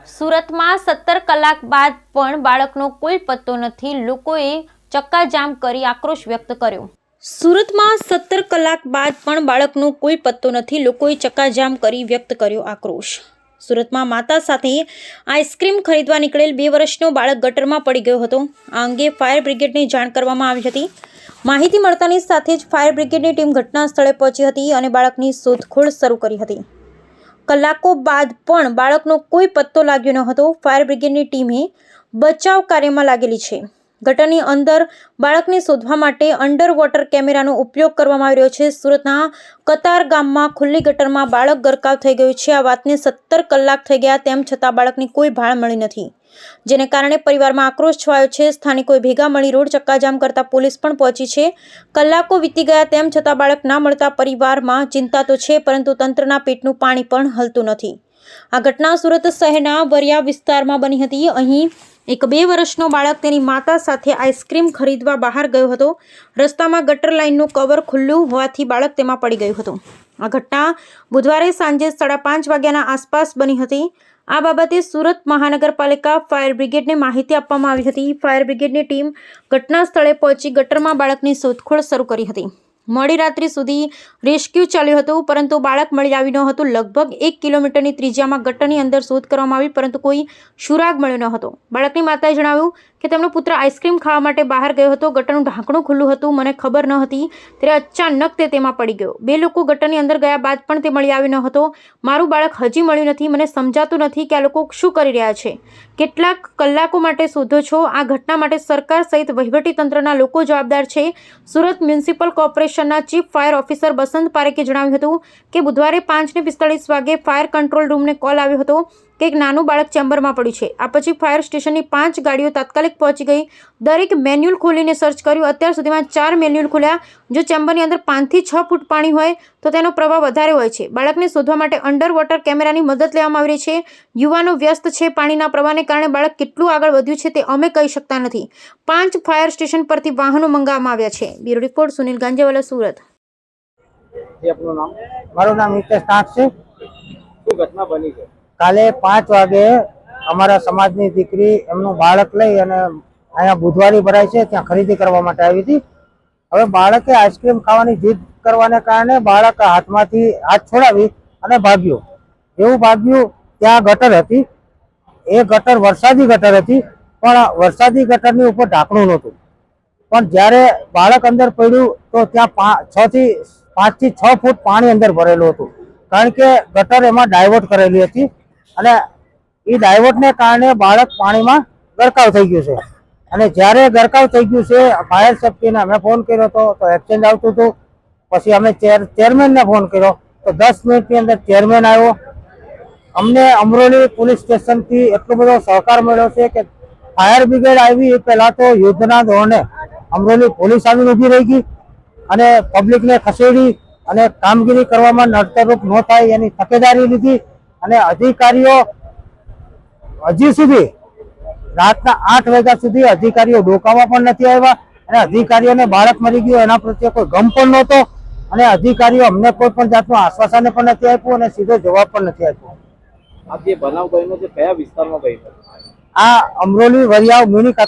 સુરતમાં 17 કલાક બાદ પણ બાળકનો કોઈ પત્તો નથી. લોકોએ ચક્કાજામ કરી આક્રોશ વ્યક્ત કર્યો. સુરતમાં 17 કલાક બાદ પણ બાળકનો કોઈ પત્તો નથી. લોકોએ ચક્કાજામ કરી વ્યક્ત કર્યો આક્રોશ. સુરતમાં માતા સાથે આઈસ્ક્રીમ ખરીદવા નીકળેલ 2 વર્ષનો બાળક ગટરમાં પડી ગયો હતો. આ અંગે ફાયર બ્રિગેડને જાણ કરવામાં આવી હતી. માહિતી મળતાની સાથે જ ફાયર બ્રિગેડની ટીમ ઘટના સ્થળે પહોંચી હતી અને બાળકની શોધખોળ શરૂ કરી હતી. કલાકો બાદ પણ બાળકનો કોઈ પત્તો લાગ્યો ન હતો. ફાયર બ્રિગેડની ટીમે બચાવ કાર્યમાં લાગેલી છે. ગટરની અંદર બાળકને શોધવા માટે અંડર વોટર કેમેરાનો ઉપયોગ કરવામાં આવી રહ્યો છે. સુરતના કતાર ગામમાં ખુલ્લી ગટરમાં બાળક ગરકાવ થઈ ગયું છે. આ વાતને 17 કલાક થઈ ગયા તેમ છતાં બાળકની કોઈ ભાળ મળી નથી, જેને કારણે પરિવારમાં આક્રોશ છવાયો છે. સ્થાનિકોએ ભેગા મળી રોડ ચક્કાજામ કરતા પોલીસ પણ પહોંચી છે. કલાકો વીતી ગયા તેમ છતાં બાળક ના મળતા પરિવારમાં ચિંતા તો છે, પરંતુ તંત્રના પેટનું પાણી પણ હલતું નથી. આ ઘટના સુરત શહેરના વરિયા વિસ્તારમાં બની હતી. અહીં એક 2 વર્ષનો બાળક તેની માતા સાથે આઈસ્ક્રીમ ખરીદવા બહાર ગયો હતો. રસ્તામાં ગટર લાઇનનું કવર ખુલ્લું હોવાથી બાળક તેમાં પડી ગયું હતું. આ ઘટના બુધવારે સાંજે 5:30 વાગ્યાના આસપાસ બની હતી. આ બાબતે સુરત મહાનગરપાલિકા ફાયર બ્રિગેડને માહિતી આપવામાં આવી હતી. ફાયર બ્રિગેડની ટીમ ઘટના સ્થળે પહોંચી ગટરમાં બાળકની શોધખોળ શરૂ કરી હતી. મોડી રાત્રિ સુધી રેસ્ક્યુ ચાલ્યું હતું, પરંતુ બાળક મળી આવ્યું ન હતું. લગભગ 1 કિલોમીટરની ત્રિજ્યામાં ગટરની અંદર શોધ કરવામાં આવી, પરંતુ કોઈ સુરાગ મળ્યો ન હતો. બાળકની માતાએ જણાવ્યું કે તેમનો પુત્ર આઈસ્ક્રીમ ખાવા માટે બહાર ગયો હતો. ગટરનું ઢાંકણું ખુલ્લું હતું. મને ખબર ન હતી. ત્યારે અચાનક તે તેમાં પડી ગયો. 2 લોકો ગટરની અંદર ગયા બાદ પણ તે મળી આવ્યો ન હતો. મારું બાળક હજી મળ્યું નથી. મને સમજાતું નથી કે આ લોકો શું કરી રહ્યા છે. કેટલાક કલાકો માટે શોધો છો. આ ઘટના માટે સરકાર સહિત વહીવટીતંત્રના લોકો જવાબદાર છે. સુરત મ્યુનિસિપલ કોર્પોરેશનના ચીફ ફાયર ઓફિસર બસંત પારેખે જણાવ્યું હતું કે બુધવારે 5:45 વાગે ફાયર કંટ્રોલ રૂમને કોલ આવ્યો હતો કે એક નાનું બાળક ચેમ્બરમાં પડ્યું છે. આ પછી ફાયર સ્ટેશનની 5 ગાડીઓ તાત્કાલિક પહોંચી ગઈ. દરેક મેન્યુઅલ ખોલીને સર્ચ કર્યું. અત્યાર સુધીમાં 4 મેન્યુઅલ ખોલ્યા. જો ચેમ્બરની અંદર 5 થી 6 ફૂટ પાણી હોય તો તેનો પ્રવાહ વધારે હોય છે. બાળકને શોધવા માટે અંડર વોટર કેમેરાની મદદ લેવામાં આવી રહી છે. યુવાનો વ્યસ્ત છે. પાણીના પ્રવાહને કારણે બાળક કેટલું આગળ વધ્યું છે તે અમે કહી શકતા નથી. 5 ફાયર સ્ટેશન પરથી વાહનો મંગાવવામાં આવ્યા છે. Bureau report Sunil Ganjewala, Surat. મારું નામ હિતેશ નાથ છે. શું ઘટના બની છે? કાલે 5 વાગે અમારા સમાજની દીકરી એમનું બાળક લઈ અને અહીંયા બુધવારી ભરાય છે ત્યાં ખરીદી કરવા માટે આવી હતી. હવે બાળકે આઈસ્ક્રીમ ખાવાની જીદ કરવાને કારણે બાળક હાથમાંથી હાથ છોડાવી અને ભાગ્યું. એવું ભાગ્યું ત્યાં ગટર હતી. એ ગટર વરસાદી ગટર હતી, પણ વરસાદી ગટરની ઉપર ઢાંકણું નહોતું. પણ જ્યારે બાળક અંદર પડ્યું તો ત્યાં 5 થી 6 ફૂટ પાણી અંદર ભરેલું હતું, કારણ કે ગટર એમાં ડાયવર્ટ કરેલી હતી અને એ ડાયવર્ટને કારણે બાળક પાણીમાં ગરકાવ થઈ ગયું છે. અને જ્યારે ગરકાવ થઈ ગયું છે, ફાયર સેફ્ટીને અમે ફોન કર્યો હતો તો એક્સચેન્જ આવતું હતું. પછી અમે ચેરમેનને ફોન કર્યો તો 10 મિનિટની અંદર ચેરમેન આવ્યો. અમને અમરોલી પોલીસ સ્ટેશનથી એટલો બધો સહકાર મળ્યો છે કે ફાયર બ્રિગેડ આવી એ પહેલાં તો યુદ્ધના ધોરણે અમરોલી પોલીસ આવીને ઊભી રહી ગઈ અને પબ્લિકને ખસેડી અને કામગીરી કરવામાં નડતરરૂપ ન થાય એની તકેદારી લીધી. અને અધિકારીઓ હજી સુધી રાતના 8 વાગ્યા સુધી અધિકારીઓ ડોકાવા પણ નથી આવ્યા અને અધિકારીઓને બાળક મરી ગયું એના પ્રત્યે કોઈ ગમ પણ નહોતો અને અધિકારીઓ અમને કોઈ પણ જાતનું આશ્વાસન પણ નથી આપ્યું અને સીધો જવાબ પણ નથી આપ્યો. આ જે બનાવ બન્યો છે કયા વિસ્તારમાં બન્યો? આ અમરોલી વરિયાવ મ્યુનિક